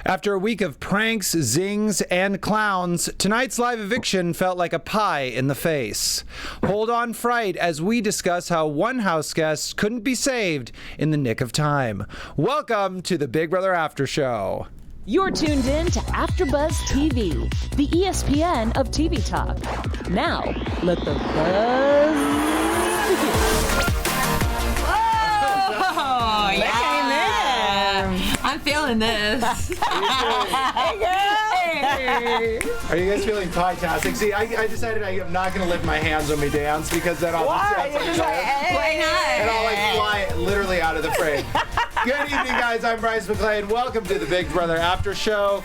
After a week of pranks, zings, and clowns, tonight's live eviction felt like a pie in the face. Hold on, fright, as we discuss how one house guest couldn't be saved in the nick of time. Welcome to the Big Brother After Show. You're tuned in to AfterBuzz TV, the ESPN of TV talk. Now, let the buzz begin. Oh, yeah. I'm feeling this. Hey, girl. Are you guys feeling pie-tastic? See, I decided I am not going to lift my hands when we dance because then I'll just dance like this. Why not? And I'll fly literally out of the frame. Good evening, guys. I'm Bryce McLeay, and welcome to the Big Brother After Show.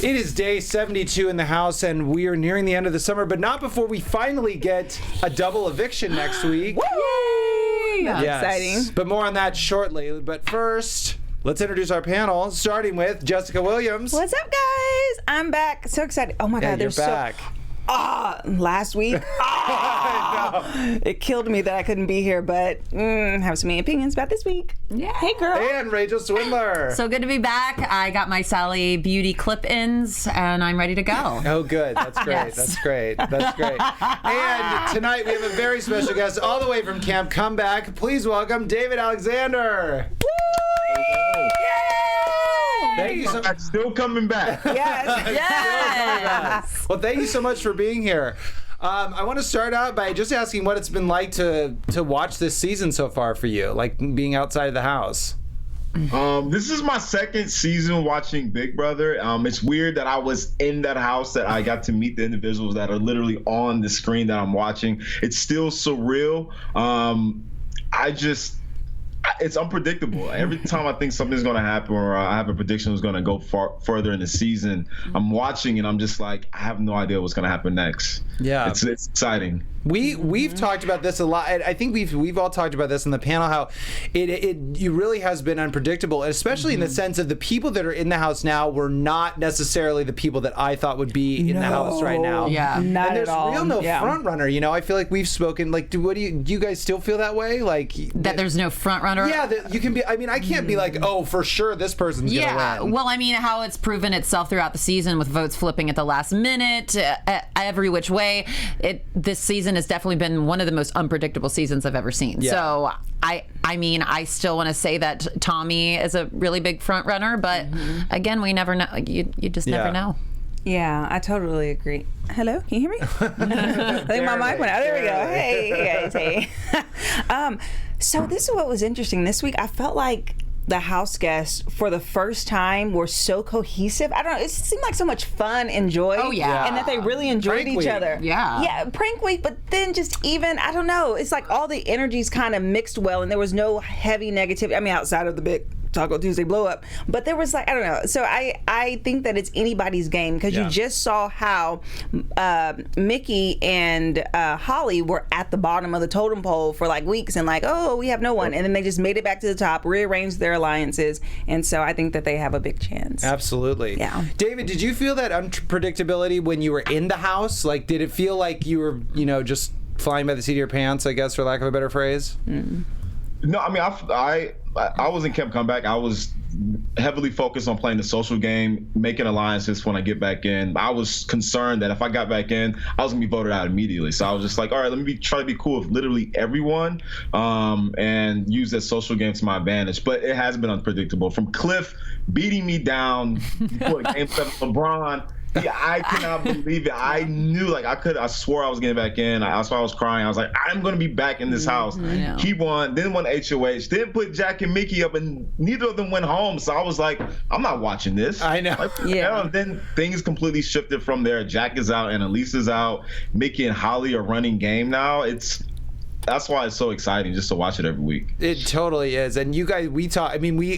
It is day 72 in the house, and we are nearing the end of the summer, but not before we finally get a double eviction next week. Yay! Yes. Exciting. But more on that shortly. But first, let's introduce our panel, starting with Jessica Williams. What's up, guys? I'm back. So excited. Oh my God, you're back. Last week, it killed me that I couldn't be here, but have some opinions about this week. Yeah. Hey, girl. And Rachel Swindler. So good to be back. I got my Sally Beauty clip-ins, and I'm ready to go. Oh, good. That's great. Yes. That's great. That's great. And tonight we have a very special guest all the way from Camp Comeback. Please welcome David Alexander. Woo! Thank you so much. Still coming back. Yes. Yes. Well, thank you so much for being here. I want to start out by just asking what it's been like to watch this season so far for you, like being outside of the house. This is my second season watching Big Brother. It's weird that I was in that house, that I got to meet the individuals that are literally on the screen that I'm watching. It's still surreal. It's unpredictable. Every time I think something's going to happen or I have a prediction is going to go further in the season, I'm watching and I'm just like, I have no idea what's going to happen next. Yeah. It's exciting. We've talked about this a lot. I think we've all talked about this in the panel, how it really has been unpredictable, especially in the sense of the people that are in the house now were not necessarily the people that I thought would be in the house right now. Yeah. Not and there's at all. real no front runner. You know, I feel like we've spoken. Like, do you guys still feel that way? Like That there's no front runner? Yeah, that you can be. I mean, I can't be like, oh, for sure this person's gonna win. Well, I mean, how it's proven itself throughout the season with votes flipping at the last minute, every which way. This season has definitely been one of the most unpredictable seasons I've ever seen. Yeah. So I mean, I still want to say that Tommy is a really big front runner, but again, we never know. You just never know. Yeah, I totally agree. Hello, can you hear me? I think my mic went out. There we go. Hey. So this is what was interesting this week. I felt like the house guests, for the first time, were so cohesive. I don't know, it seemed like so much fun and joy. Oh, yeah. And that they really enjoyed Prank each week. other. Yeah. Yeah, prank week, but then just even, I don't know, it's like all the energies kind of mixed well, and there was no heavy negativity. I mean, outside of the big Taco Tuesday blow up, but there was like, I don't know. So I think that it's anybody's game, because you just saw how Mickey and Holly were at the bottom of the totem pole for like weeks and like, oh, we have no one, and then they just made it back to the top, rearranged their alliances, and so I think that they have a big chance. Absolutely. Yeah. David, did you feel that unpredictability when you were in the house? Like, did it feel like you were, just flying by the seat of your pants, I guess, for lack of a better phrase? No, I mean, I was in Camp Comeback. I was heavily focused on playing the social game, making alliances when I get back in. I was concerned that if I got back in, I was going to be voted out immediately. So I was just like, all right, let me try to be cool with literally everyone and use that social game to my advantage. But it has been unpredictable. From Cliff beating me down before Game 7, LeBron. Yeah, I cannot believe it. I knew, I swore I was getting back in. That's why I was crying. I was like, I'm going to be back in this house. He won, then won HOH, then put Jack and Mickey up, and neither of them went home. So I was like, I'm not watching this. I know. Then things completely shifted from there. Jack is out and Elise is out. Mickey and Holly are running game now. That's why it's so exciting just to watch it every week. It totally is. And you guys, we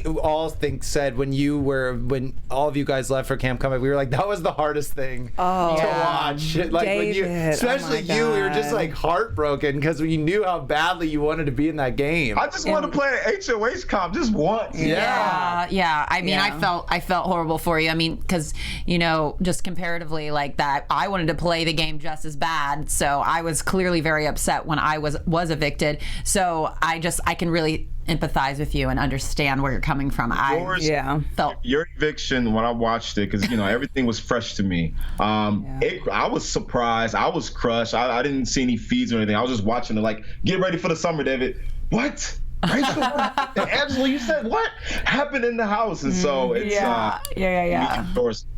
all said when all of you guys left for Camp Comeback, we were like, that was the hardest thing to watch. Like David, especially you were just like heartbroken because we knew how badly you wanted to be in that game. I just want to play an HOH comp just once. Yeah. I mean, I felt horrible for you. I mean, because just comparatively like that, I wanted to play the game just as bad. So I was clearly very upset when I was evicted. So I can really empathize with you and understand where you're coming from. I felt your eviction when I watched it, because everything was fresh to me. I was surprised. I was crushed. I didn't see any feeds or anything. I was just watching it like, get ready for the summer, David. What? Rachel, Angela, you said what happened in the house? And so it's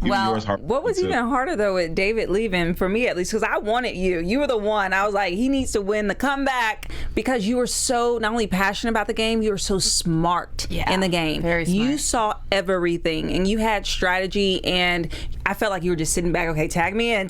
what was even harder though with David leaving, for me at least, because I wanted you were the one. I was like, he needs to win the comeback, because you were so not only passionate about the game, you were so smart in the game. Very smart. You saw everything and you had strategy, and I felt like you were just sitting back, okay, tag me in,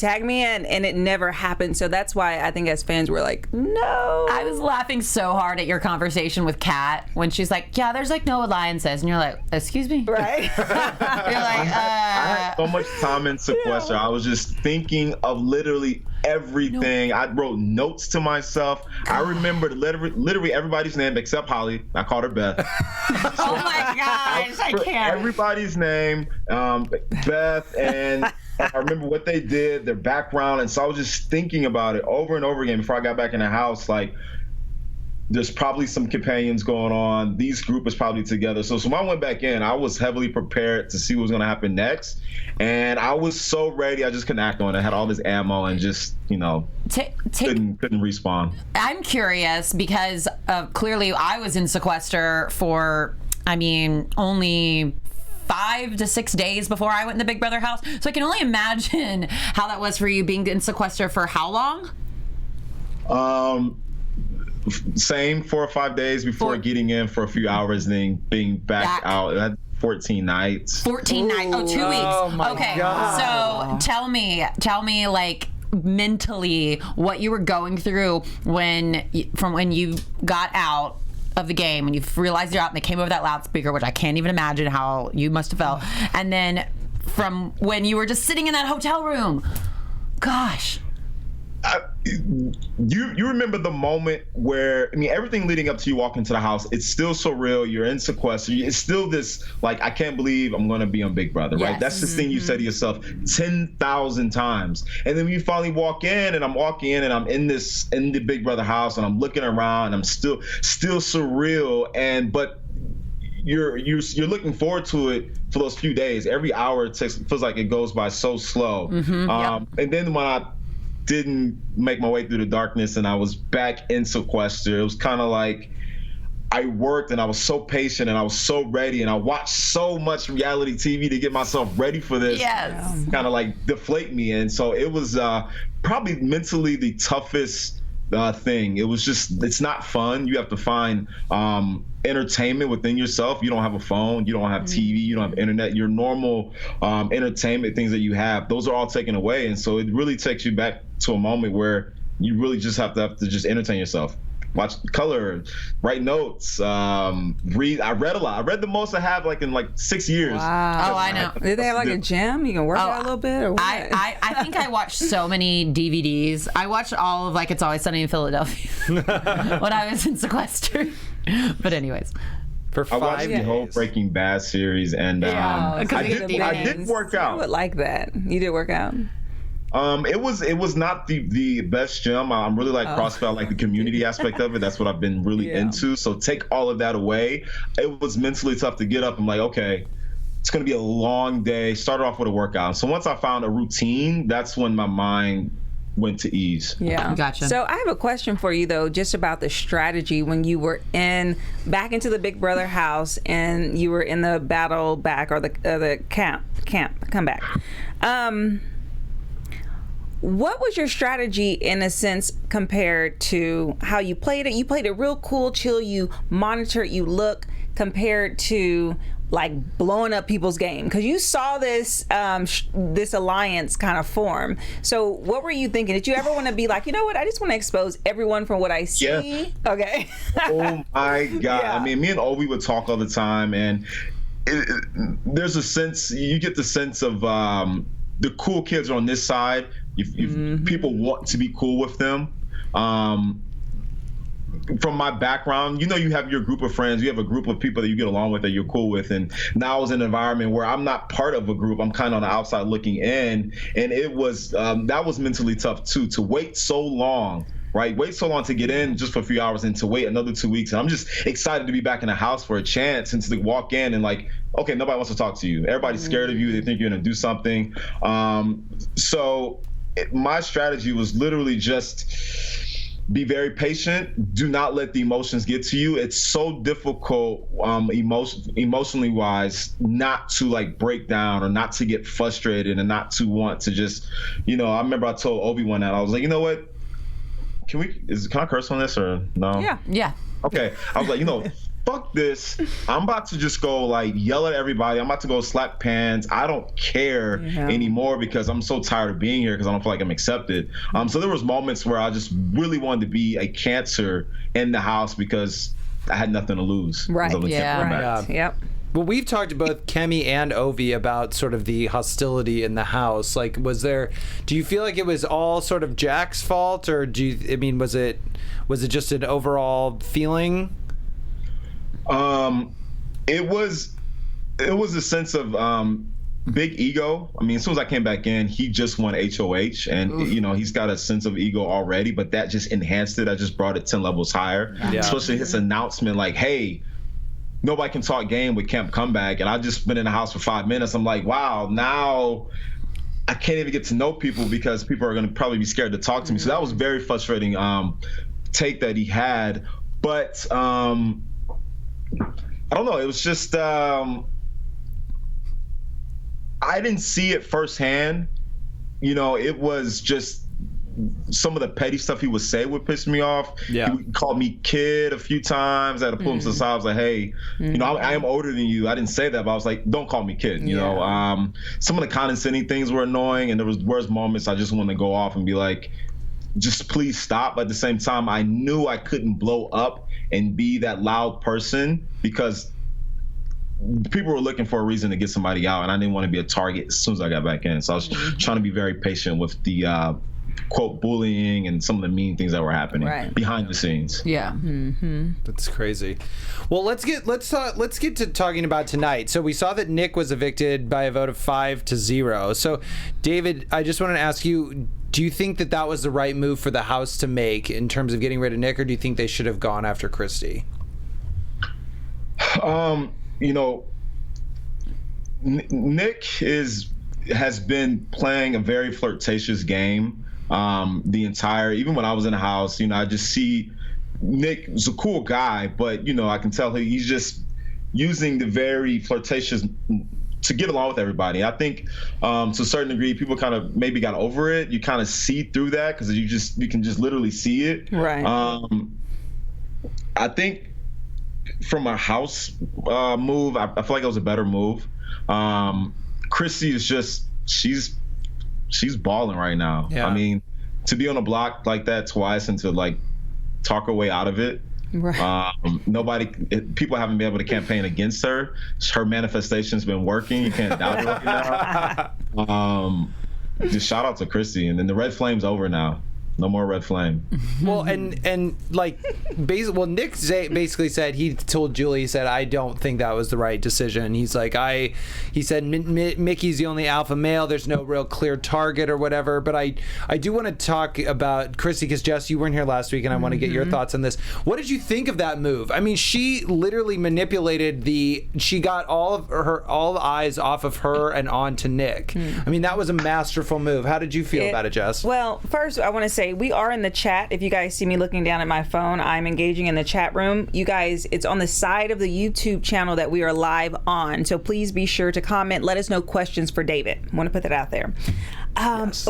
and it never happened. So that's why I think as fans we're like, no. I was laughing so hard at your conversation with Kat when she's like, yeah, there's like no alliances, and you're like, excuse me? Right. You're like, I had so much time in sequester. I was just thinking of literally everything. I wrote notes to myself. I remembered literally everybody's name except Holly. I called her Beth. oh my gosh, I can't. Everybody's name, Beth, and I remember what they did, their background, and so I was just thinking about it over and over again before I got back in the house. Like, there's probably some companions going on. These group is probably together. So when I went back in, I was heavily prepared to see what was going to happen next. And I was so ready. I just couldn't act on it. I had all this ammo and just, couldn't respawn. I'm curious because clearly I was in sequester for, only 5 to 6 days before I went in the Big Brother house. So I can only imagine how that was for you, being in sequester for how long? Same 4 or 5 days before getting in for a few hours and then being back out. I had 14 nights. 14 nights. Oh, 2 weeks. Oh my God. So tell me, like, mentally what you were going through from when you got out of the game, when you realized you're out and they came over that loudspeaker, which I can't even imagine how you must have felt. And then from when you were just sitting in that hotel room. Gosh. You remember the moment where, everything leading up to you walking into the house, it's still so real. You're in sequester. It's still this, like, I can't believe I'm going to be on Big Brother, right? That's this thing you say to yourself 10,000 times. And then when you finally walk in, and I'm walking in, and I'm in the Big Brother house, and I'm looking around, and I'm still surreal. But you're looking forward to it for those few days. Every hour feels like it goes by so slow. And then when I didn't make my way through the darkness and I was back in sequester, it was kind of like I worked and I was so patient and I was so ready and I watched so much reality TV to get myself ready for this. Kind of like deflate me. And so it was probably mentally the toughest thing. It was just, it's not fun. You have to find entertainment within yourself. You don't have a phone, you don't have TV, you don't have internet. Your normal entertainment things that you have, those are all taken away. And so it really takes you back to a moment where you really just have to just entertain yourself. Watch color, write notes, read. I read a lot. I read the most I have in 6 years. Wow. Oh, I know. Did they have like a gym? You can work out a little bit? Or what? I think I watched so many DVDs. I watched all of It's Always Sunny in Philadelphia when I was in sequester. But anyways. For 5 I watched the whole Breaking Bad series, and I did work out. I would like that. You did work out? It was not the best gym. I'm really CrossFit. I like the community aspect of it. That's what I've been really into. So take all of that away. It was mentally tough to get up. I'm like, okay, it's going to be a long day. Started off with a workout. So once I found a routine, that's when my mind went to ease. Yeah. Gotcha. So I have a question for you though, just about the strategy when you were back into the Big Brother house and you were in the battle back or the comeback. What was your strategy in a sense compared to how you played it? You played it real cool, chill, you monitor, you look, compared to blowing up people's game, because you saw this this alliance kind of form. So what were you thinking? Did you ever want to be like, you know what, I just want to expose everyone from what I see? Yeah. Okay. Oh my God. Yeah. Me and Ovi would talk all the time, and there's a sense, you get the sense of the cool kids are on this side. If people want to be cool with them. From my background, you have your group of friends, you have a group of people that you get along with that you're cool with, and now I was in an environment where I'm not part of a group, I'm kind of on the outside looking in, and it was that was mentally tough too, to wait so long right? Wait so long to get in just for a few hours and to wait another 2 weeks. And I'm just excited to be back in the house for a chance and to walk in and like, okay, nobody wants to talk to you. Everybody's scared of you. They think you're going to do something. My strategy was literally just be very patient. Do not let the emotions get to you. It's so difficult emotionally wise not to like break down or not to get frustrated and not to want to just, I remember I told Obi-Wan that I was like, you know what? Can I curse on this or no? Yeah. Okay. I was like, fuck this. I'm about to just go like yell at everybody. I'm about to go slap pans. I don't care anymore because I'm so tired of being here because I don't feel like I'm accepted. So there was moments where I just really wanted to be a cancer in the house because I had nothing to lose. Right. Yeah. Yep. Well, we've talked to both Kemi and Ovi about sort of the hostility in the house. Like, do you feel like it was all sort of Jack's fault, or was it just an overall feeling? It was a sense of big ego. I mean, as soon as I came back in, he just won HOH, and he's got a sense of ego already, but that just enhanced it. I just brought it 10 levels higher. Yeah. Especially his announcement, like, "Hey, nobody can talk game with Kemp Comeback," and I just been in the house for 5 minutes. I'm like, wow, now I can't even get to know people because people are going to probably be scared to talk to me. So that was very frustrating take that he had, but. I don't know. It was just I didn't see it firsthand. It was just some of the petty stuff he would say would piss me off. Yeah. He called me kid a few times. I had to pull him to the side. I was like, hey, I am older than you. I didn't say that, but I was like, don't call me kid. Some of the condescending things were annoying, and there was moments I just wanted to go off and be like, just please stop. But at the same time, I knew I couldn't blow up and be that loud person because people were looking for a reason to get somebody out, and I didn't want to be a target as soon as I got back in. So I was trying to be very patient with the quote bullying and some of the mean things that were happening behind the scenes. Yeah. Mm-hmm. That's crazy. Well, let's get to talking about tonight. So we saw that Nick was evicted by a vote of 5-0. So David, I just wanted to ask you, do you think that was the right move for the house to make in terms of getting rid of Nick, or do you think they should have gone after Christy? Nick has been playing a very flirtatious game even when I was in the house. I just see Nick is a cool guy, but I can tell he's just using the very flirtatious to get along with everybody. I think to a certain degree, people kind of maybe got over it. You kind of see through that because you can just literally see it. Right. I think from a house move, I feel like it was a better move. Christy is just she's balling right now. Yeah. I mean, to be on a block like that twice and to like talk her way out of it. Right. People haven't been able to campaign against her. Her manifestation's been working. You can't doubt it right now. Just shout out to Christy, and then the red flame's over now. No more red flame. Well, and like, Nick basically said, he told Julie, he said, I don't think that was the right decision. He's like, he said, Mickey's the only alpha male. There's no real clear target or whatever. But I do want to talk about Christy, because Jess, you weren't here last week, and I want to get your thoughts on this. What did you think of that move? I mean, she literally manipulated she got all the eyes off of her and onto Nick. I mean, that was a masterful move. How did you feel about it, Jess? Well, first, I want to say, we are in the chat. If you guys see me looking down at my phone, I'm engaging in the chat room. You guys, it's on the side of the YouTube channel that we are live on. So please be sure to comment. Let us know questions for David. I want to put that out there. Yes.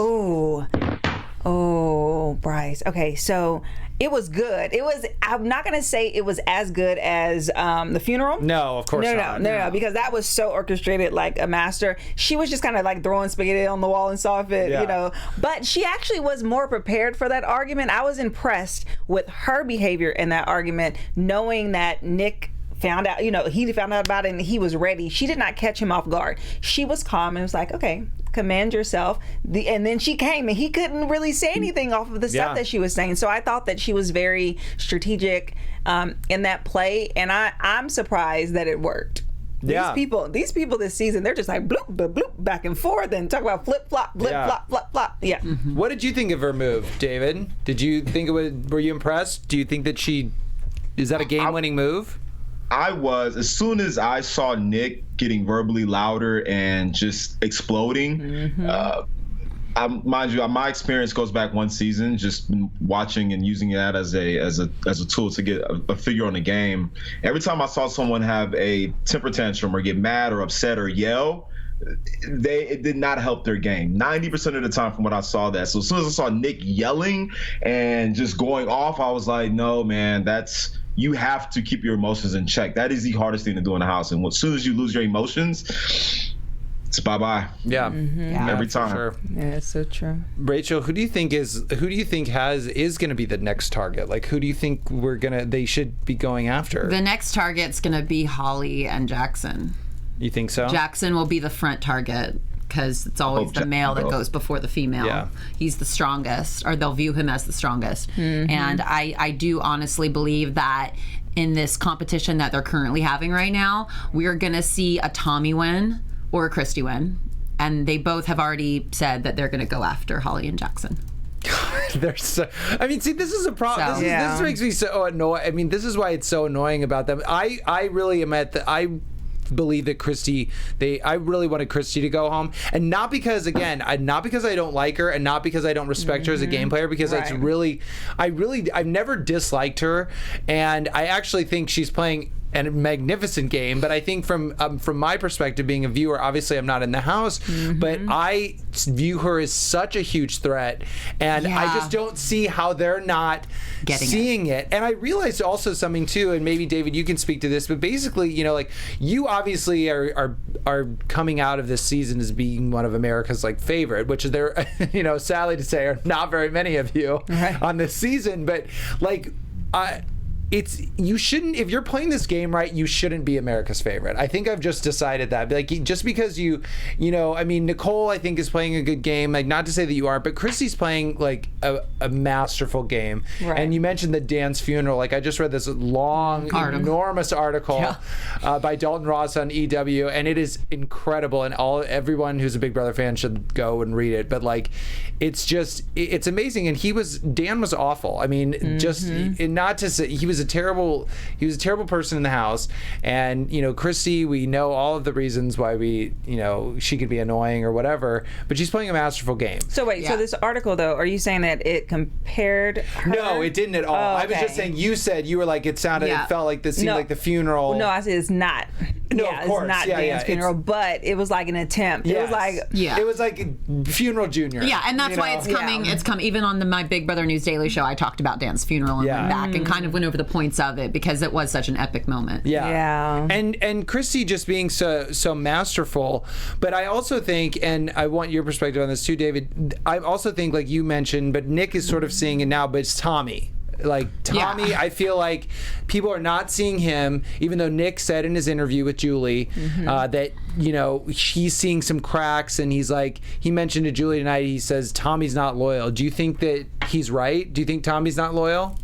Oh, Bryce. Okay, so it was good. I'm not going to say it was as good as the funeral. No, of course not. No, because that was so orchestrated like a master. She was just kind of like throwing spaghetti on the wall and saw it, But she actually was more prepared for that argument. I was impressed with her behavior in that argument, knowing that Nick found out, he found out about it and he was ready. She did not catch him off guard. She was calm and was like, okay, command yourself. And then she came and he couldn't really say anything off of the stuff that she was saying. So I thought that she was very strategic in that play, and I'm surprised that it worked. Yeah. These people this season, they're just like bloop, bloop, bloop, back and forth, and talk about flip flop, flip flop, flip flop. Yeah. What did you think of her move, David? Did you think it was? Were you impressed? Do you think that is that a game-winning move? I was. As soon as I saw Nick getting verbally louder and just exploding, mind you, my experience goes back one season, just been watching and using that as a tool to get a figure on the game. Every time I saw someone have a temper tantrum or get mad or upset or yell, it did not help their game 90% of the time from what I saw. That so as soon as I saw Nick yelling and just going off, I was like, no man, you have to keep your emotions in check. That is the hardest thing to do in the house, and as soon as you lose your emotions, it's bye-bye. Yeah. Every time. Sure. Yeah, it's so true. Rachel, who do you think is going to be the next target? Like, who do you think they should be going after? The next target's going to be Holly and Jackson. You think so? Jackson will be the front target because it's always the male that goes before the female. Yeah. He's the strongest, or they'll view him as the strongest. And I do honestly believe that in this competition that they're currently having right now, we are going to see a Tommy win or a Christy win. And they both have already said that they're going to go after Holly and Jackson. This is a problem. So, this makes me so annoyed. I mean, this is why it's so annoying about them. I really am I believe that I really wanted Christy to go home, and not because not because I don't like her, and not because I don't respect her as a game player, because it's really I've never disliked her, and I actually think she's playing a magnificent game. But I think from my perspective, being a viewer, obviously I'm not in the house, but I view her as such a huge threat, and I just don't see how they're not seeing it. And I realized also something too, and maybe David, you can speak to this, but basically, you obviously are coming out of this season as being one of America's favorite, which there, sadly to say, are not very many of you on this season, but you shouldn't, if you're playing this game right, you shouldn't be America's favorite. I think I've just decided that. Just because Nicole, I think, is playing a good game. Not to say that you aren't, but Christy's playing a masterful game. Right. And you mentioned the Dan's funeral. I just read this long, enormous article by Dalton Ross on EW, and it is incredible. And everyone who's a Big Brother fan should go and read it. But it's amazing. And Dan was awful. I mean, just not to say he was a terrible person in the house, and Christy, we know all of the reasons why she could be annoying or whatever, but she's playing a masterful game. So wait, so this article though, are you saying that it compared her? No, it didn't at all. I was just saying, you said you were it felt like this seemed like the funeral. No, I said it's not. No, of course. It's not Dan's funeral, but it was an attempt. Yes. It was it was Funeral Junior. Yeah, and that's why it's coming. It's come even on my Big Brother News Daily Show. I talked about Dan's funeral and went back and kind of went over the points of it because it was such an epic moment. Yeah. And Christy just being so masterful. But I also think, and I want your perspective on this too, David, I also think, like you mentioned, but Nick is sort of seeing it now, but it's Tommy. Tommy, I feel like people are not seeing him, even though Nick said in his interview with Julie that, he's seeing some cracks, and he mentioned to Julie tonight, he says Tommy's not loyal. Do you think that he's right? Do you think Tommy's not loyal?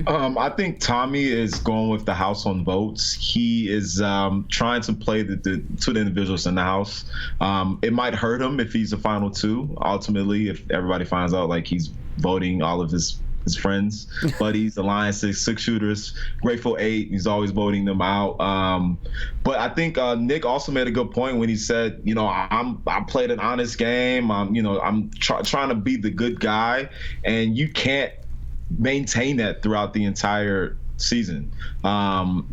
I think Tommy is going with the house on votes. He is trying to play the two individuals in the house. It might hurt him if he's the final two. Ultimately, if everybody finds out he's voting all of his friends, buddies, alliances, six shooters, Grateful Eight, he's always voting them out. But I think Nick also made a good point when he said, I played an honest game. I'm trying to be the good guy, and you can't maintain that throughout the entire season. I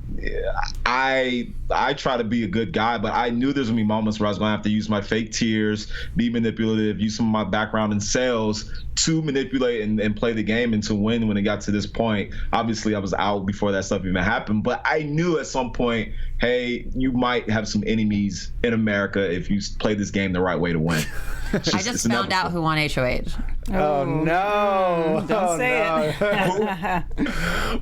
try to be a good guy, but I knew there's gonna be moments where I was gonna have to use my fake tears, be manipulative, use some of my background in sales to manipulate and play the game and to win when it got to this point. Obviously, I was out before that stuff even happened, but I knew at some point, hey, you might have some enemies in America if you play this game the right way to win. I just found out who won HOH. Oh no! Don't say it.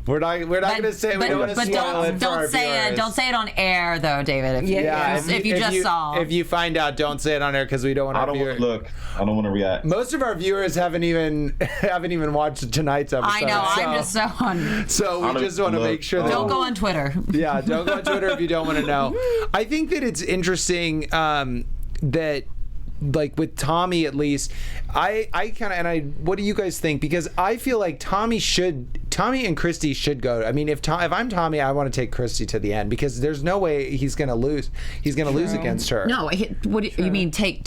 We're not going to say. We don't want to spoil it for our viewers. Don't say it on air, though, David. If you just saw. If you find out, don't say it on air because we don't want. I don't want to look. I don't want to react. Most of our viewers haven't even watched tonight's episode. I know. I'm just so on. So we just want to make sure that don't go on Twitter. Yeah, don't go on Twitter if you don't want to know. I think that it's interesting that, like with Tommy at least, I kind of, what do you guys think? Because I feel like Tommy and Christy should go. I mean, if I'm Tommy, I want to take Christy to the end because there's no way he's going to lose. He's going to lose against her. No, what do you mean? Take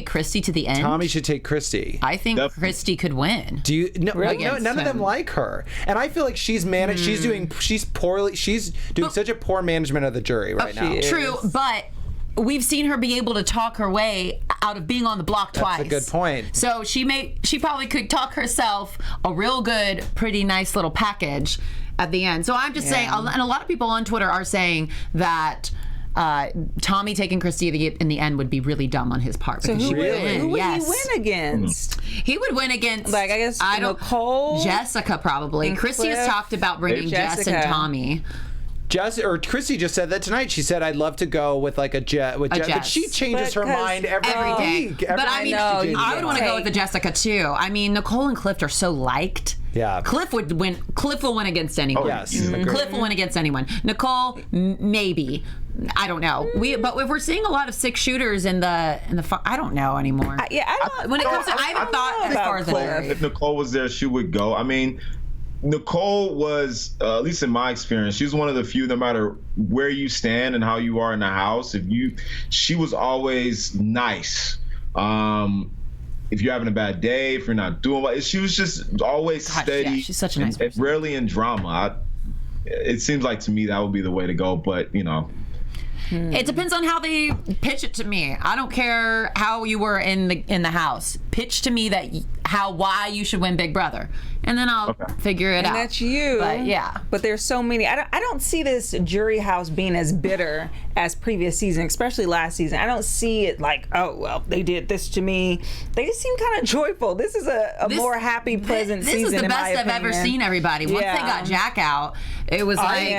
Christy to the end? Tommy should take Christy. I think Christy could win. Do you? No, none of them like her, and I feel like she's doing such a poor management of the jury right now. True, but we've seen her be able to talk her way out of being on the block twice. That's a good point. So she probably could talk herself a real good, pretty nice little package at the end. So I'm just saying, and a lot of people on Twitter are saying that Tommy taking Christy in the end would be really dumb on his part. So who would he win against? He would win against, like, I guess, Nicole? Jessica probably. Christy has talked about bringing Jess and Tommy. Christy just said that tonight. She said, "I'd love to go with like a Jess," but she changes her mind every day. week. But I mean, I would want to go with the Jessica too. I mean, Nicole and Cliff are so liked. Yeah, Cliff would win. Cliff will win against anyone. Oh, yes, Cliff will win against anyone. Nicole, maybe. I don't know. But if we're seeing a lot of 6 shooters in the I don't know anymore. I don't. When it comes to, I haven't thought as far as that. If Nicole was there, she would go. I mean, Nicole was, at least in my experience, she was one of the few, no matter where you stand and how you are in the house, she was always nice. If you're having a bad day, if you're not doing well, she was just always steady. Yeah, she's such a nice person. Rarely in drama. It seems like to me that would be the way to go, but you know. It depends on how they pitch it to me. I don't care how you were in the house. Pitch to me why you should win Big Brother, and then I'll figure it out. And that's you. But yeah. But there's so many. I don't see this jury house being as bitter as previous season, especially last season. I don't see it like, oh well, they did this to me. They just seem kind of joyful. This is a more happy, pleasant season. This is the best I've ever seen everybody. Once they got Jack out, it was like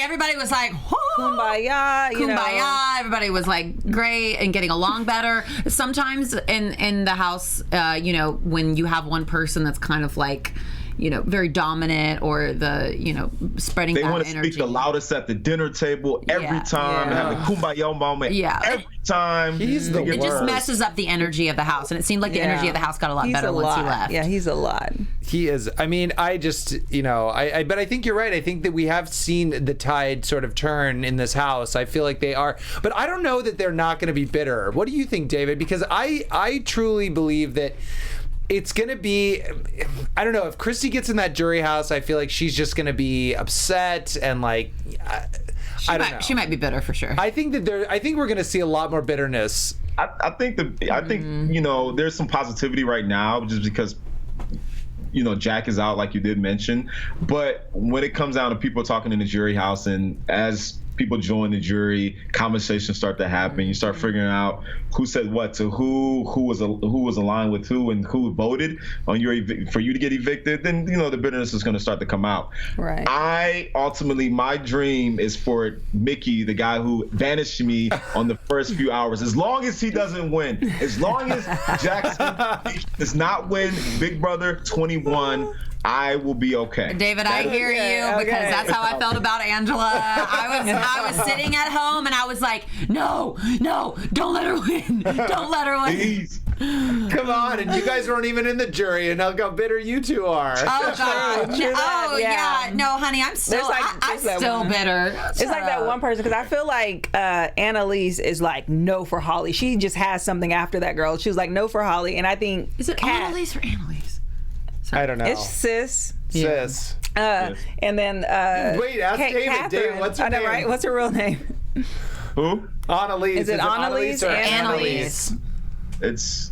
everybody was like, whoo, kumbaya, kumbaya. Everybody was like great and getting along better. Sometimes in the house, when you have one person that's kind of like, very dominant, or spreading that energy. They want to speak the loudest at the dinner table every time. And have the kumbaya moment every time. He's the worst. It just messes up the energy of the house, and it seemed like the energy of the house got a lot better once he left. Yeah, he's a lot. He is. I mean, I just, but I think you're right. I think that we have seen the tide sort of turn in this house. I feel like they are, but I don't know that they're not going to be bitter. What do you think, David? Because I truly believe that it's going to be, I don't know, if Christy gets in that jury house, I feel like she's just going to be upset and like, I don't know. She might be bitter for sure. I think we're going to see a lot more bitterness. I think there's some positivity right now just because Jack is out, like you did mention. But when it comes down to people talking in the jury house, and as people join the jury, conversations start to happen. You start figuring out who said what to who was aligned with who, and who voted on for you to get evicted. Then the bitterness is going to start to come out. Right. My dream is for Mickey, the guy who banished me on the first few hours. As long as he doesn't win, as long as Jackson does not win Big Brother 21. I will be okay. David, I hear you, because that's how I felt about Angela. I was sitting at home and I was like, no, don't let her win. Don't let her win. Please. Come on, and you guys weren't even in the jury, and look how bitter you two are. Oh God! Yeah. No, honey, I'm still bitter. It's like that one person, because I feel like Annalise is like no for Holly. She just has something after that girl. She was like no for Holly, and I think is it Annalise or Annalise? I don't know. It's Sis. Sis. And then wait, ask David. Catherine. David, what's her name? Right? What's her real name? Who? Annalise. Is it Annalise or Annalise? It's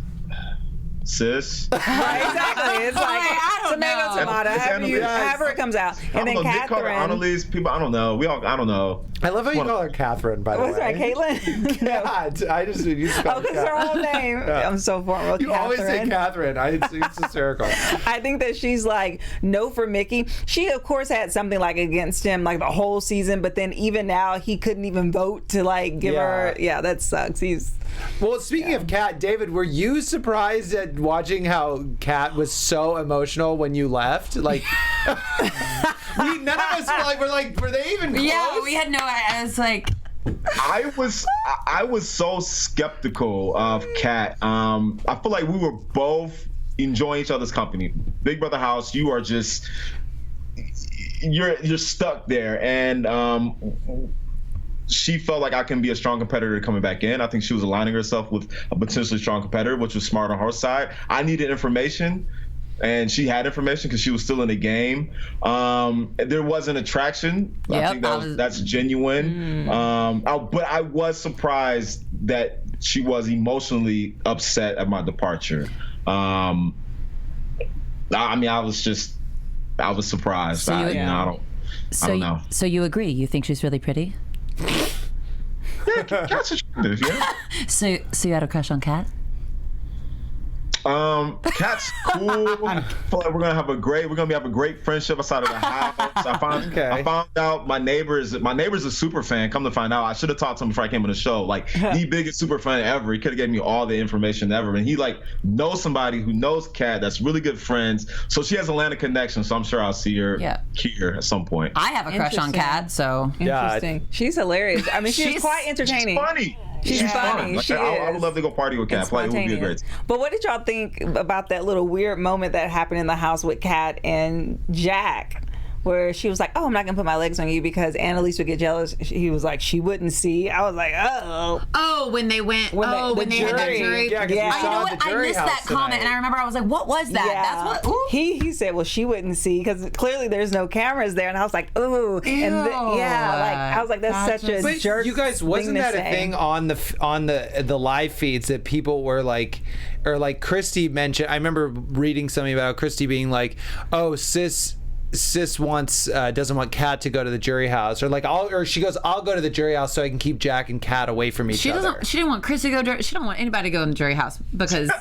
sis. Right, exactly. It's like I don't tomato, know. tomato, It's however it comes out. I And don't then know, Nick called her Catherine. Annalise. People, I don't know. I don't know. I love how you call her Catherine, by the way. What's that, Caitlin? Cat. I just used to call Oh, her because Cat. her whole name. Yeah. I'm so formal. You always say Catherine. It's hysterical. I think that she's like, no for Mickey. She, of course, had something like against him like the whole season, but then even now he couldn't even vote to like give her. Yeah, that sucks. Well, speaking of Kat, David, were you surprised at watching how Kat was so emotional when you left? Like, none of us were they even close? Yeah, we had no. I was like, I was so skeptical of Kat. I feel like we were both enjoying each other's company. Big Brother House, you are just you're stuck there, and she felt like I can be a strong competitor coming back in. I think she was aligning herself with a potentially strong competitor, which was smart on her side. I needed information, and she had information because she was still in the game. There was an attraction. I Yep, think that's genuine. But I was surprised that she was emotionally upset at my departure. I mean, I was surprised. So I don't know. So you agree? You think she's really pretty? Yeah, Kat's attractive, yeah. So you had a crush on Kat? Kat's cool. I feel like we're gonna have a great friendship outside of the house. I found out my neighbor's a super fan. Come to find out, I should have talked to him before I came on the show. Like the biggest super fan ever. He could have given me all the information ever. And he like knows somebody who knows Kat that's really good friends. So she has Atlanta connection. So I'm sure I'll see her here at some point. I have a crush on Kat, so Interesting. She's hilarious. I mean, she's quite entertaining. She's funny. She's funny. Like, She I would is. love to go party with Kat. Like, it would be a great. But what did y'all think about that little weird moment that happened in the house with Kat and Jack? Where she was like, "Oh, I'm not gonna put my legs on you because Annalise would get jealous." He was like, "She wouldn't see." I was like, "Oh." Oh, when they went. When they had that jury. Yeah, 'cause we Yeah. saw You know the what? I jury missed house that comment, tonight. and I remember I was like, "What was that?" Yeah. That's what. Ooh. He said, "Well, she wouldn't see because clearly there's no cameras there," and I was like, "Ooh," Ew. I was like, "That's such a But jerk." you guys, wasn't thing to that a say. thing on the live feeds that people were like, or like Christy mentioned? I remember reading something about Christy being like, "Oh, sis doesn't want Kat to go to the jury house," or like she goes, "I'll go to the jury house so I can keep Jack and Kat away from each other." She didn't want Chris to go. She don't want anybody to go in the jury house because.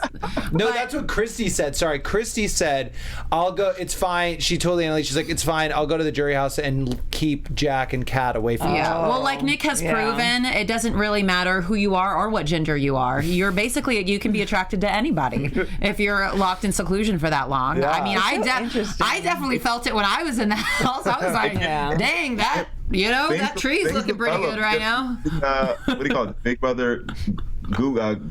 No, that's what Christy said. Sorry, Christy said, "I'll go. It's fine." She told Annalise, she's like, "It's fine. I'll go to the jury house and keep Jack and Kat away from each Yeah, other." well, like Nick has proven, it doesn't really matter who you are or what gender you are. You can be attracted to anybody if you're locked in seclusion for that long. Yeah. I mean, interesting. I definitely felt it when I was in the house. I was like, dang, that that tree's looking pretty good right now. What do you call it? Big Brother.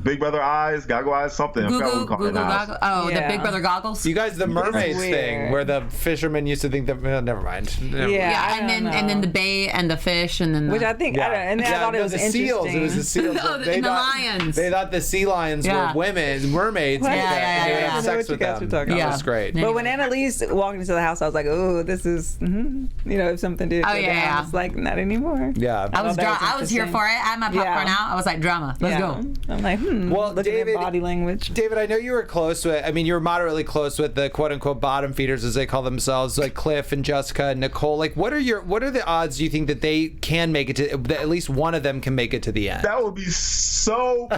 Big Brother eyes, goggle eyes, something. Google goggles. Oh, the Big Brother goggles. You guys, the mermaids thing, weird. where the fishermen used to think that. Never mind. Yeah, I and don't then know. the bay and the fish, and then Which I think, I thought it was the interesting. seals. It was the seals. Oh, They and the thought- lions. They thought the sea lions Yeah. were mermaids. What? and Yeah, they yeah. had I know sex what you with guys them. were talking That about. was great. Yeah. But when Annalise walked into the house, I was like, "Oh, this is, if something did go down, it's like not anymore." Yeah. I was that was I was here interesting. for it. I had my popcorn out. I was like, drama. Let's go. I'm like, Well, looking David- at body language. David, I know you were close with. I mean, you were moderately close with the quote unquote bottom feeders, as they call themselves, like Cliff and Jessica and Nicole. Like, what are the odds? Do you think that they can make it to? That at least one of them can make it to the end? That would be so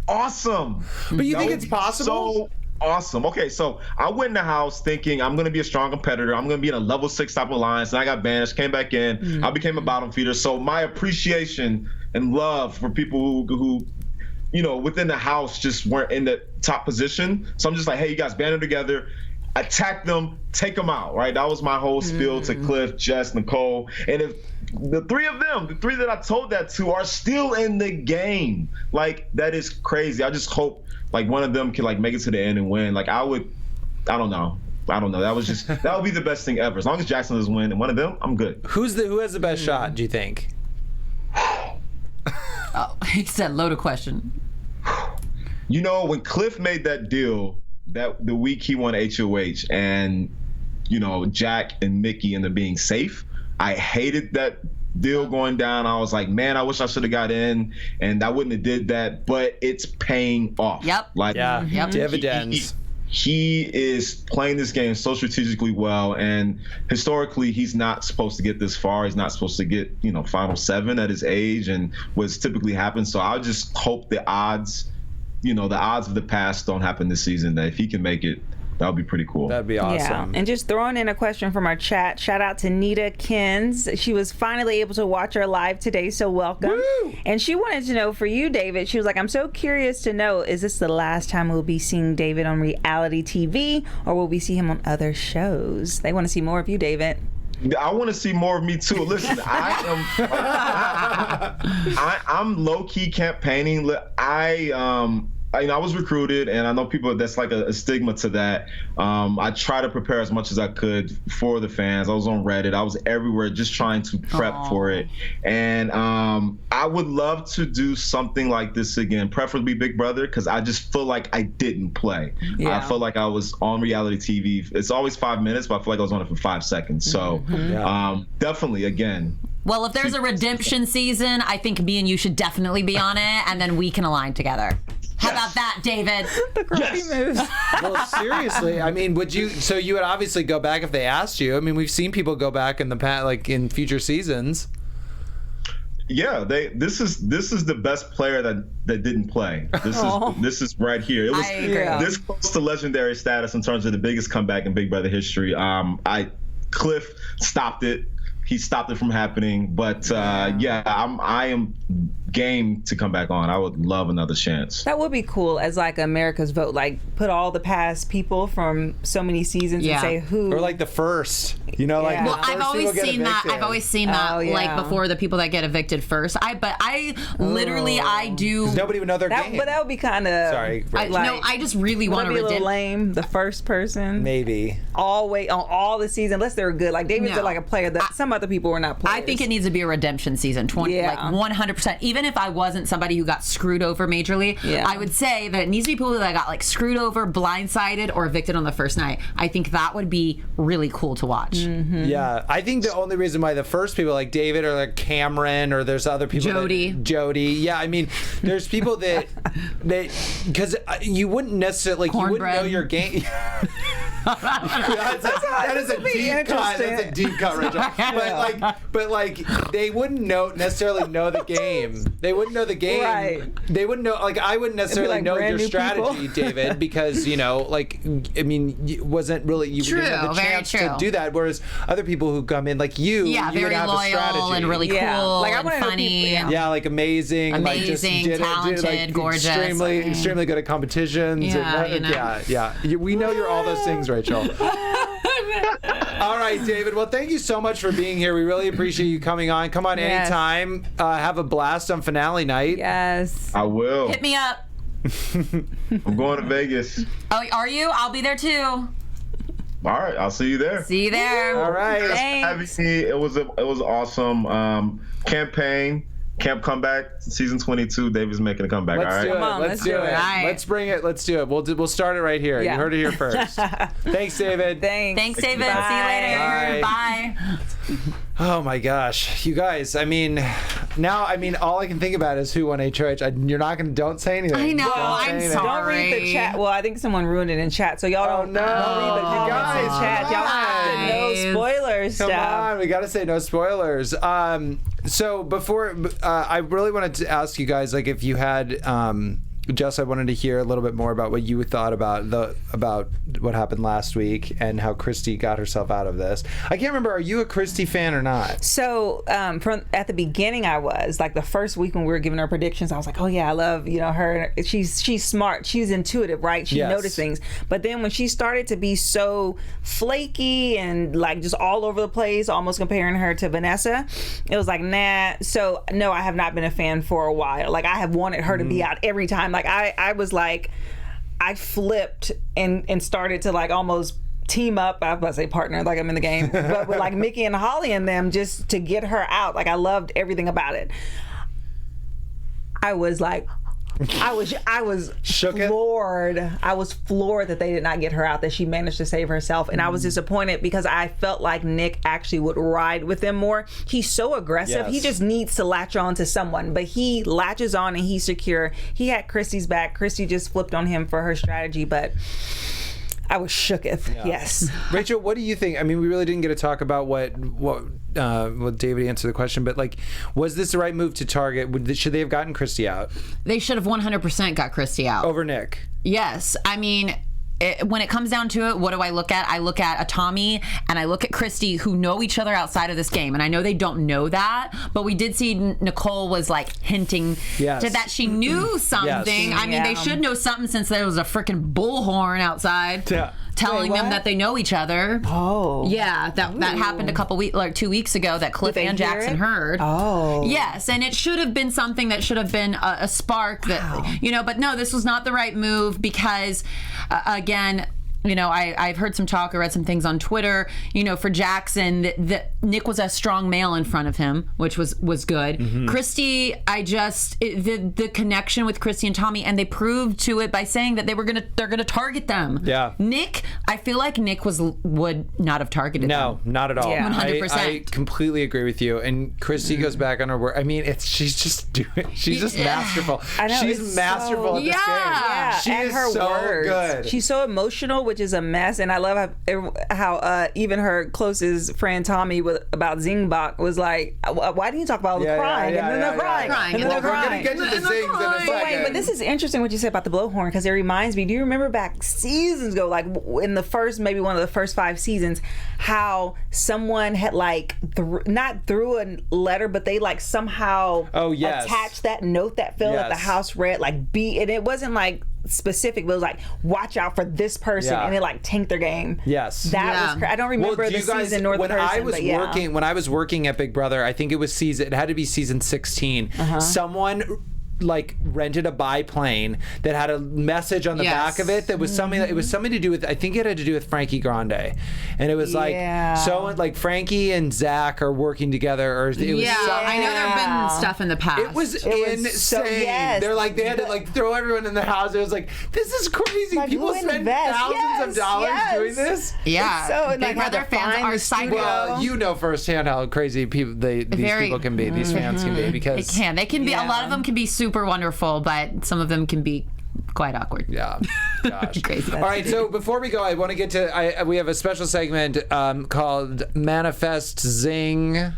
awesome. But you That think would it's be possible? So awesome. Okay, so I went in the house thinking I'm going to be a strong competitor. I'm going to be in a level 6 type alliance, and I got banished. Came back in. I became a bottom feeder. So my appreciation and love for people who within the house just weren't in the top position. So I'm just like, hey, you guys banded together, attack them, take them out, right? That was my whole spiel to Cliff, Jess, Nicole. And if the three that I told that to are still in the game, like, that is crazy. I just hope like one of them can like make it to the end and win. Like I don't know. That would be the best thing ever. As long as Jackson doesn't win and one of them, I'm good. Who has the best shot? Do you think? Oh, he said loaded question. When Cliff made that deal that the week he won HOH and Jack and Mickey ended up being safe, I hated that deal going down, I was like, man, I wish I should have got in, and I wouldn't have did that. But it's paying off. Yep. Like, Dividends. He is playing this game so strategically well, and historically he's not supposed to get this far. He's not supposed to get, final 7 at his age, and what's typically happens. So I just hope the odds of the past don't happen this season, that if he can make it, that would be pretty cool. That'd be awesome. Yeah. And just throwing in a question from our chat. Shout out to Nita Kins. She was finally able to watch our live today, so welcome. Woo! And she wanted to know for you, David, she was like, I'm so curious to know, is this the last time we'll be seeing David on reality TV, or will we see him on other shows? They want to see more of you, David. I want to see more of me too. Listen, I'm low key campaigning. I was recruited, and I know people, that's like a stigma to that. I try to prepare as much as I could for the fans. I was on Reddit. I was everywhere just trying to prep for it. And I would love to do something like this again, preferably Big Brother, because I just feel like I didn't play. I felt like I was on reality TV. It's always 5 minutes, but I feel like I was on it for 5 seconds. So definitely, again. Well, if there's a redemption season, I think me and you should definitely be on it, and then we can align together. How about that, David? The grumpy moves. Well, seriously, I mean, so you would obviously go back if they asked you. I mean, we've seen people go back in the past, like in future seasons. Yeah, this is the best player that didn't play. This is right here. It was this close to legendary status in terms of the biggest comeback in Big Brother history. Cliff stopped it. He stopped it from happening, but I am game to come back on. I would love another chance. That would be cool as like America's Vote, like put all the past people from so many seasons and say who, or like the first, like the first I've always seen that. I've always seen that like before the people that get evicted first. I literally do. Nobody would know their game. But that would be kind of sorry. I just really want to be a little lame. The first person, maybe always on all the season, unless they're good. Like David's like a player that some other people were not players. I think it needs to be a redemption season, 100%. Even if I wasn't somebody who got screwed over majorly, I would say that it needs to be people that got like screwed over, blindsided, or evicted on the first night. I think that would be really cool to watch. Mm-hmm. Yeah, I think the only reason why the first people like David or like Cameron or there's other people, Jody. Yeah, I mean, there's people that because you wouldn't necessarily you wouldn't know your game. That is a deep cut. That's a deep cut, Rachel. But they wouldn't necessarily know the game. They wouldn't know the game. Right. They wouldn't know. Like I wouldn't necessarily know your strategy, David, because it wasn't really you didn't have the chance to do that. Whereas other people who come in like you would very have loyal a strategy and really cool, like, and funny. Like amazing, talented, gorgeous, extremely good at competitions. We know you're all those things, Rachel. All right, David. Well, thank you so much for being here. We really appreciate you coming on. Come on anytime. Have a blast on finale night. Yes. I will. Hit me up. I'm going to Vegas. Oh, are you? I'll be there too. All right, I'll see you there. See you there. All right. Thanks. It was awesome campaign. Camp comeback, season 22. David's making a comeback. Let's do it. Come on, let's do it. Right. Let's bring it. Let's do it. We'll start it right here. Yeah. You heard it here first. Thanks, David. Thanks, David. Bye. See you later. Bye. Oh my gosh, you guys! All I can think about is who won HOH. Don't say anything. I know. I'm sorry. Don't read the chat. Well, I think someone ruined it in chat, so y'all don't read the guys, comments in chat. Y'all have to no spoilers Come stuff. on, we got to say no spoilers. So before, I really wanted to ask you guys, like, if you had, Jess, I wanted to hear a little bit more about what you thought about what happened last week and how Christy got herself out of this. I can't remember. Are you a Christy fan or not? So from at the beginning, I was like the first week when we were giving our predictions. I was like, oh yeah, I love her. She's smart. She's intuitive, right? She noticed things. But then when she started to be so flaky and like just all over the place, almost comparing her to Vanessa, it was like nah. So no, I have not been a fan for a while. Like I have wanted her to be out every time. Like I was like, I flipped and started to like almost team up. I was about to say partner, like I'm in the game, but with like Mickey and Holly and them just to get her out. Like I loved everything about it. I was like, I was Shook it? floored. I was floored that they did not get her out, that she managed to save herself. And I was disappointed because I felt like Nick actually would ride with them more. He's so aggressive. Yes. He just needs to latch on to someone, but he latches on and he's secure. He had Christy's back. Christy just flipped on him for her strategy, but I was shooketh. Yes. Rachel, what do you think? I mean, we really didn't get to talk about what David answered the question, but like, was this the right move to target? Should they have gotten Christy out They should have 100% got Christy out. over Nick? Yes. I mean, when it comes down to it, what do I look at? I look at a Tommy and I look at Christy, who know each other outside of this game. And I know they don't know that, but we did see Nicole was like hinting to that she knew something. Yes. I mean, they should know something since there was a freaking bullhorn outside. Telling them that they know each other. Oh. Yeah, that happened a couple weeks, like 2 weeks ago, that Cliff Did they and hear Jackson it? heard. Oh. Yes, and it should have been something that should have been a spark that, but no, this was not the right move because, again, I've heard some talk, I read some things on Twitter, for Jackson, that Nick was a strong male in front of him, which was good. Mm-hmm. Christy, the connection with Christy and Tommy, and they proved to it by saying that they're gonna target them. Yeah. Nick, I feel like Nick would not have targeted them. No, not at all. Yeah. 100%. I completely agree with you. And Christy goes back on her word. I mean, she's just masterful. I know, She's it's masterful at this game. Yeah, She and is her so words. good. She's so emotional, which is a mess. And I love how even her closest friend Tommy about Zingbach was like, "Why didn't you talk about the crying?" And then they're crying. And then Well, they're we're crying. gonna get to the zings in a second. Wait, but this is interesting what you said about the blowhorn, because it reminds me. Do you remember back seasons ago, like in the first, maybe one of the first 5 seasons, how someone had like not threw a letter, but they like somehow attached that note that fell at the house read like B, and it wasn't like specific, but it was like, watch out for this person, and it like tanked their game. Yes. That was I don't remember the season nor the when person, I was but yeah. working when I was working at Big Brother, I think it had to be season 16. Someone like rented a biplane that had a message on the back of it that was something that it was something to do with, I think it had to do with Frankie Grande, and it was like so like Frankie and Zach are working together, or it was I know there have been stuff in the past. it was insane. They're like, they had to like throw everyone in the house. It was like, this is crazy. Like, People who spend invests? thousands of dollars doing this. Yeah. So, Big like, Brother had to fans find are the psycho. Well, you know firsthand how crazy these people can be. These fans can be, because They can be. A lot of them can be super wonderful, but some of them can be quite awkward. Yeah. Gosh. Crazy. All right, so before we go, I want to get to, we have a special segment called Manifest Zing.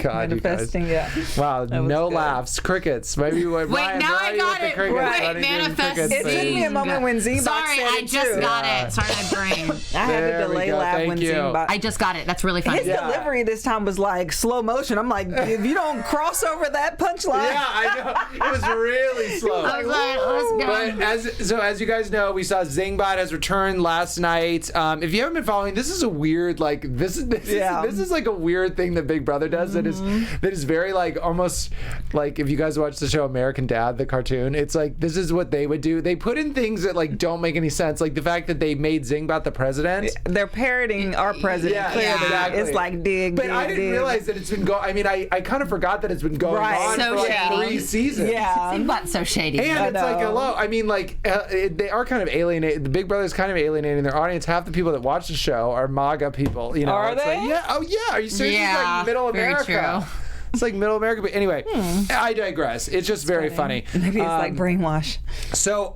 God, Manifesting, you guys. Wow, no laughs, crickets. Maybe Wait, now I got it. Right, manifest It took me a moment when Zingbach Sorry, said I it just too. got it. Sorry, my brain. I had There to we delay go. laugh Thank when you. Zingbach. I just got it. That's really funny. His delivery this time was like slow motion. I'm like, if you don't cross over that punchline. Yeah, I know. It was really slow. I was like, let's go. But as you guys know, we saw Zingbot has returned last night. If you haven't been following, this is a weird this is like a weird thing that Big Brother does that is very like almost like, if you guys watch the show American Dad, the cartoon, it's like this is what they would do. They put in things that like don't make any sense, like the fact that they made Zingbot the president. They're parroting our president. Yeah, Clearly. exactly. It's like dig. But I didn't realize that it's been going. I mean, I kind of forgot that it's been going on So for like shady. 3 seasons. Yeah. Zingbot's so shady. And it's like, know. hello. I mean, like, they are kind of alienating. The Big Brother's kind of alienating their audience. Half the people that watch the show are MAGA people. You know, Are it's they? Like, yeah. Oh, yeah. Are you serious? It's Yeah, like middle very America. true. It's like middle America. But anyway, I digress. It's just very funny. Maybe it's like brainwash. So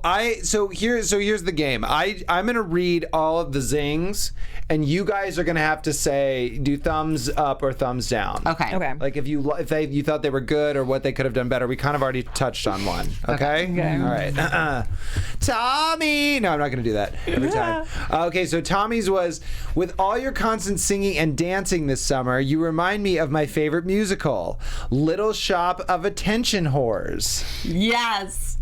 here's the game. I'm gonna read all of the zings, and you guys are gonna have to say, do thumbs up or thumbs down. Okay. Like if you thought they were good or what they could have done better. We kind of already touched on one. Okay. All right. Tommy. No, I'm not gonna do that every time. Okay. So Tommy's was, with all your constant singing and dancing this summer, you remind me of my favorite musical, Little Shop of Attention Whores. Yes.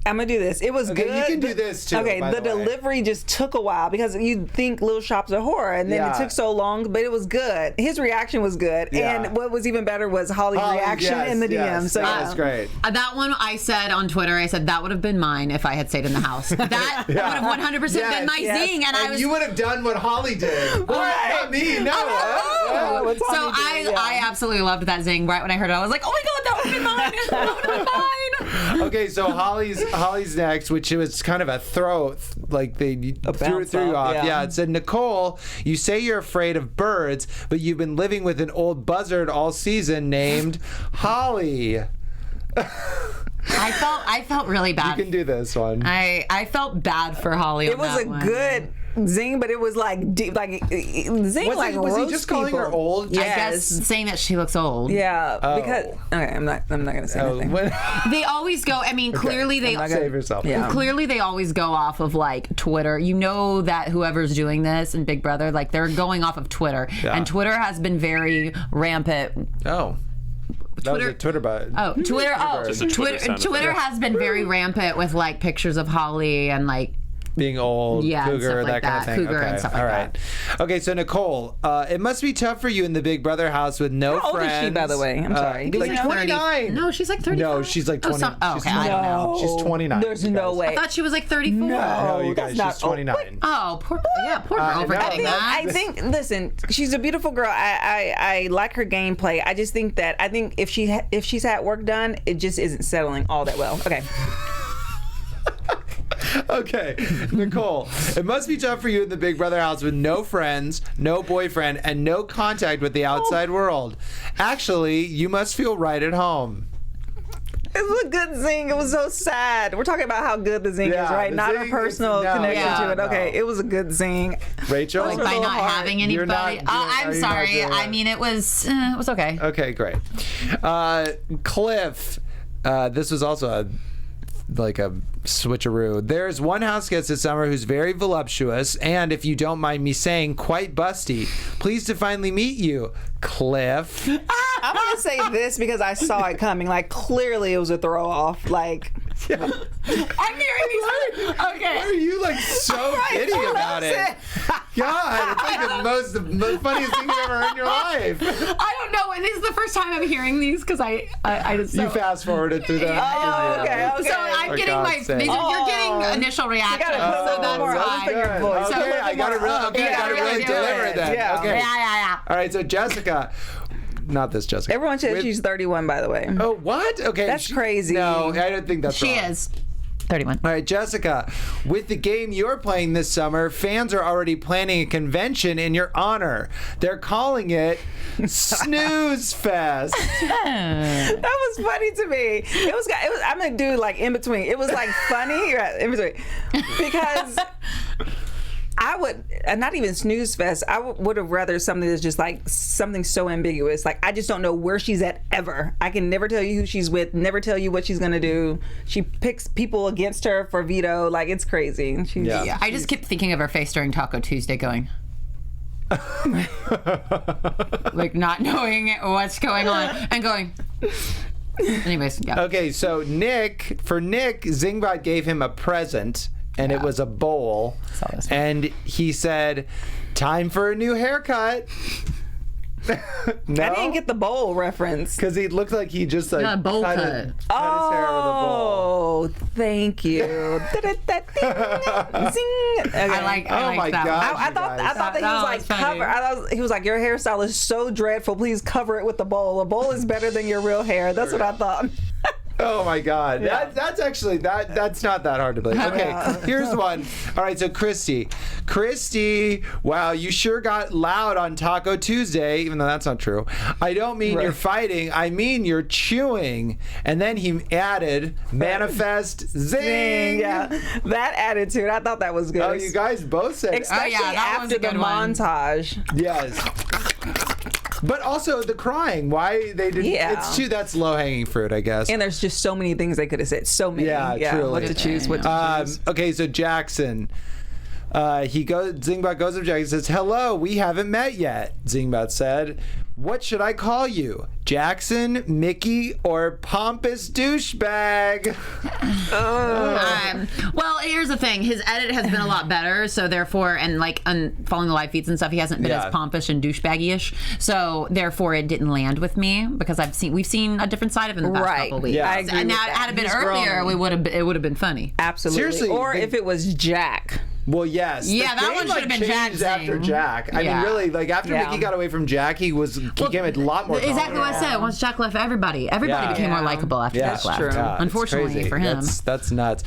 I'm gonna do this. It was Okay, good. you can do this too, Okay, by the the way. delivery just took a while because you'd think Little Shop's a horror, and then Yeah. it took so long, but it was good. His reaction was good, Yeah. and what was even better was Holly's reaction in the DM. So that was great. That one I said on Twitter, I said that would have been mine if I had stayed in the house. That would have 100% been my zing. And I was. you would have done what Holly did. Not me. No. Oh, what's So Holly doing? I absolutely loved that zing. Right when I heard it, I was like, oh my God, that would have been mine. That would have been mine. Okay, so Holly's next, which was kind of a throw, like they threw you off. Yeah, it said, Nicole, you say you're afraid of birds, but you've been living with an old buzzard all season named Holly. I felt really bad. You can do this one. I felt bad for Holly. It was a good zing, but it was like deep, like zing. Was he just calling her old? I guess saying that she looks old. Yeah, because okay, I'm not gonna say anything. They always go. I mean, clearly they save yourself. Yeah. Clearly they always go off of like Twitter. You know that whoever's doing this in Big Brother, like they're going off of Twitter, and Twitter has been very rampant. Oh. That was a Twitter button. Oh, Twitter! Twitter has been very rampant with like pictures of Holly and like being old, cougar, like that kind of thing. Cougar and stuff like that. Okay, so Nicole, it must be tough for you in the Big Brother house with no How friends. old is she, by the way? I'm sorry. Like 29. No, she's like 35. No, she's like 20. Okay, I don't know. She's 29. There's no way. I thought she was like 34. No, you guys, she's 29. Oh, poor girl forgetting that. I think. Listen, she's a beautiful girl. I like her gameplay. I just think that if she's had work done, it just isn't settling all that well. Okay. Okay, Nicole, it must be tough for you in the Big Brother house with no friends, no boyfriend, and no contact with the outside world. Actually, you must feel right at home. It was a good zing. It was so sad. We're talking about how good the zing is, right? Not a personal connection to it. Okay, it was a good zing. Rachel? Like by not having anybody. I'm sorry. I mean, it was okay. Okay, great. Cliff, this was also a switcheroo. There's one house guest this summer who's very voluptuous and, if you don't mind me saying, quite busty. Pleased to finally meet you, Cliff. I'm gonna say this because I saw it coming. Like, clearly it was a throw off. Like, I'm hearing these. Okay. Why are you like so giddy about it? God, it's like the funniest thing you've ever heard in your life. I don't know. This is the first time I'm hearing these because I just you fast forwarded through that. Oh, okay. So I'm getting you're getting initial reactions. You gotta put so more that's in your voice. Okay, I gotta really deliver it then. Yeah. Okay. Yeah. All right, so Jessica. Not this Jessica. Everyone says she's 31, by the way. Oh, what? Okay. That's crazy. No, I don't think that's wrong. She is 31. All right, Jessica, with the game you're playing this summer, fans are already planning a convention in your honor. They're calling it Snooze Fest. That was funny to me. It was. I'm gonna do like in between. It was like funny in between because I would not even Snooze Fest. I would have rather something that's just like something so ambiguous. Like, I just don't know where she's at ever. I can never tell you who she's with. Never tell you what she's gonna do. She picks people against her for veto. Like, it's crazy. I just kept thinking of her face during Taco Tuesday, going. Like, not knowing what's going on and going. Anyways, yeah. Okay, so Nick, Zingbot gave him a present. And it was a bowl. And he said, "Time for a new haircut." No? I didn't get the bowl reference. Because he looked like he just like Not a bowl cut. cut his hair with a bowl. Oh, thank you. Zing. Okay. I like my that God. one. I thought that he was like funny. cover. He was like, your hairstyle is so dreadful. Please cover it with the bowl. A bowl is better than your real hair. That's what I thought. Oh my God, that's actually that's not that hard to believe. Okay, here's one. All right, so Christy, wow, you sure got loud on Taco Tuesday, even though that's not true. I don't mean you're fighting, I mean you're chewing. And then he added, manifest zing. Yeah, that attitude, I thought that was good. Oh, you guys both said, especially that was after a the good one. montage. yes. But also the crying. Why they didn't? Yeah. It's too. That's low hanging fruit, I guess. And there's just so many things they could have said. So many. Yeah, truly. What to choose. What to choose. Okay, so Jackson. Zingbot goes up to Jackson and says, "Hello, we haven't met yet." Zingbot said, "What should I call you? Jackson, Mickey, or pompous douchebag?" Well, here's the thing. His edit has been a lot better, so therefore, and like following the live feeds and stuff, he hasn't been as pompous and douchebaggy-ish. So therefore, it didn't land with me because we've seen a different side of him in the past couple weeks. Yeah. I agree And with now, that. had it been He's earlier, grown. it would have been funny. Absolutely. Seriously, or if it was Jack. Well, yes. Yeah, The that game, one should have been Jack changed after Zing. Jack. I mean, Yeah. really, like after Yeah. Mickey got away from Jack, he became a lot more. Exactly what I said. Once Jack left, everybody Yeah. became more likable after Yeah, Jack left. true. Yeah, it's Unfortunately crazy. for him. That's nuts.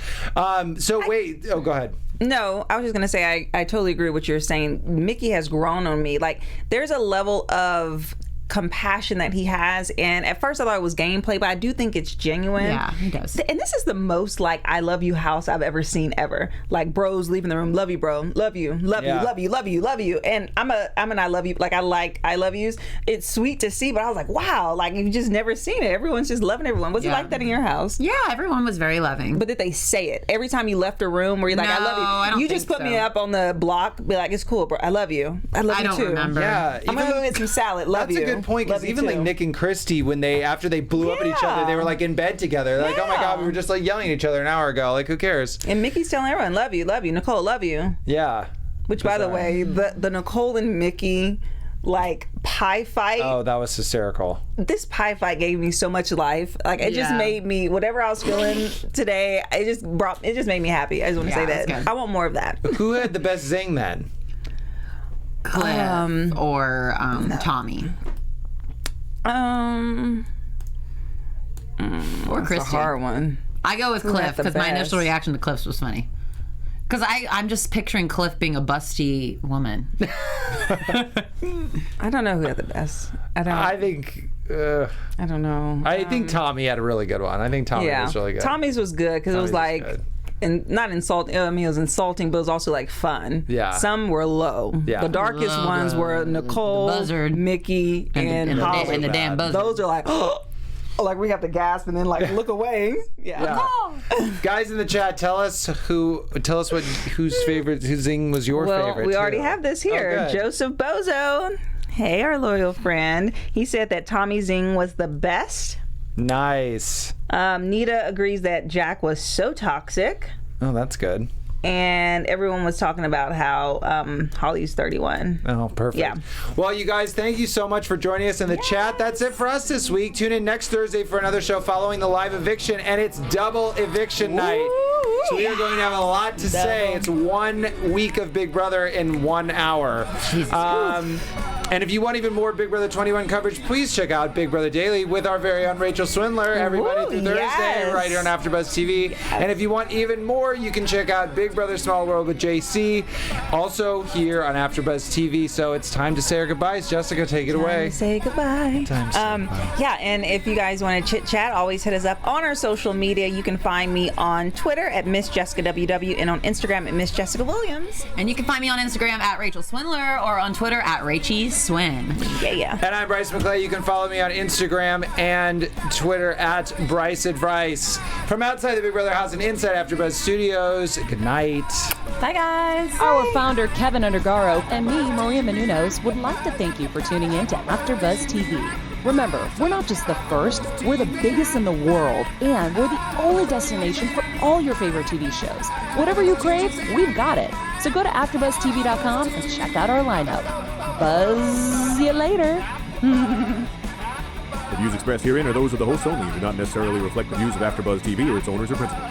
So wait. Oh, go ahead. No, I was just gonna say I totally agree with what you're saying. Mickey has grown on me. Like there's a level of compassion that he has, and at first I thought it was gameplay, but I do think it's genuine. Yeah, he does. And this is the most like I love you house I've ever seen ever. Like bros leaving the room, love you, bro, love you, love Yeah. you, love you, love you, love you. And I'm an I love you. Like I love yous. It's sweet to see, but I was like, wow, like you've just never seen it. Everyone's just loving everyone. Was it Yeah. like that in your house? Yeah, everyone was very loving. But did they say it every time you left a room where you're like, I love you? No, I don't You just think put me so. up on the block, be like, it's cool, bro. I love you. I love I you don't too. remember. Yeah, I'm gonna go get some salad. Love That's you. a good point, because Love you even like too. Nick and Christy, when after they blew up at each Yeah. other, they were like in bed together. They're like, oh my Yeah. god, we were just like yelling at each other an hour ago. Like, who cares? And Mickey's telling everyone, love you, Nicole, love you. Yeah. Which, by the way, the Nicole and Mickey like pie fight. Oh, that was hysterical. This pie fight gave me so much life. Like it just Yeah. made me whatever I was feeling today. It just made me happy. I just want to Yeah, say that's that. good. I want more of that. Who had the best zing then? Cliff or Tommy or It's a Christy. hard one. I go with had Cliff the because my initial best? reaction to Cliff's was funny. Because I'm just picturing Cliff being a busty woman. I don't know who had the best. I think. I don't know. I think Tommy had a really good one. I think Tommy was really good. Tommy's was good because it was Tommy's like, good. and not insulting. I mean, it was insulting, but it was also like fun. Yeah. Some were low. Yeah. The darkest Low, ones were Nicole, the buzzard. Mickey, and Holly. and the damn buzzard. Those are like, like we have to gasp and then like look away. Yeah. Guys in the chat, tell us whose favorite zing was your Well, favorite. we already too. have this here. Oh, good. Joseph Bozo. Hey, our loyal friend. He said that Tommy Zing was the best. Nice. Nita agrees that Jack was so toxic. Oh, that's good. And everyone was talking about how Holly's 31. Oh, perfect. Yeah. Well, you guys, thank you so much for joining us in the chat. That's it for us this week. Tune in next Thursday for another show following the live eviction, and it's double eviction night. So we are going to have a lot to say. It's 1 week of Big Brother in 1 hour. And if you want even more Big Brother 21 coverage, please check out Big Brother Daily with our very own Rachel Swindler every Monday through Thursday yes. right here on AfterBuzz TV. And if you want even more, you can check out Big Brother Small World with JC, also here on AfterBuzz TV. So it's time to say our goodbyes. Jessica, take it away. Say goodbye. Time to say goodbye. Yeah, and if you guys want to chit chat, always hit us up on our social media. You can find me on Twitter at Miss Jessica WW and on Instagram at Miss Jessica Williams. And you can find me on Instagram at Rachel Swindler or on Twitter at Rachie Swin. Yeah. And I'm Bryce McLeay. You can follow me on Instagram and Twitter at Bryce Advice. From outside the Big Brother house and inside AfterBuzz Studios, good night. Bye, guys. Our founder, Kevin Undergaro, and me, Maria Menounos, would like to thank you for tuning in to AfterBuzz TV. Remember, we're not just the first, we're the biggest in the world, and we're the only destination for all your favorite TV shows. Whatever you crave, we've got it. So go to AfterBuzzTV.com and check out our lineup. Buzz you later. The views expressed herein are those of the hosts only and do not necessarily reflect the views of AfterBuzz TV or its owners or principals.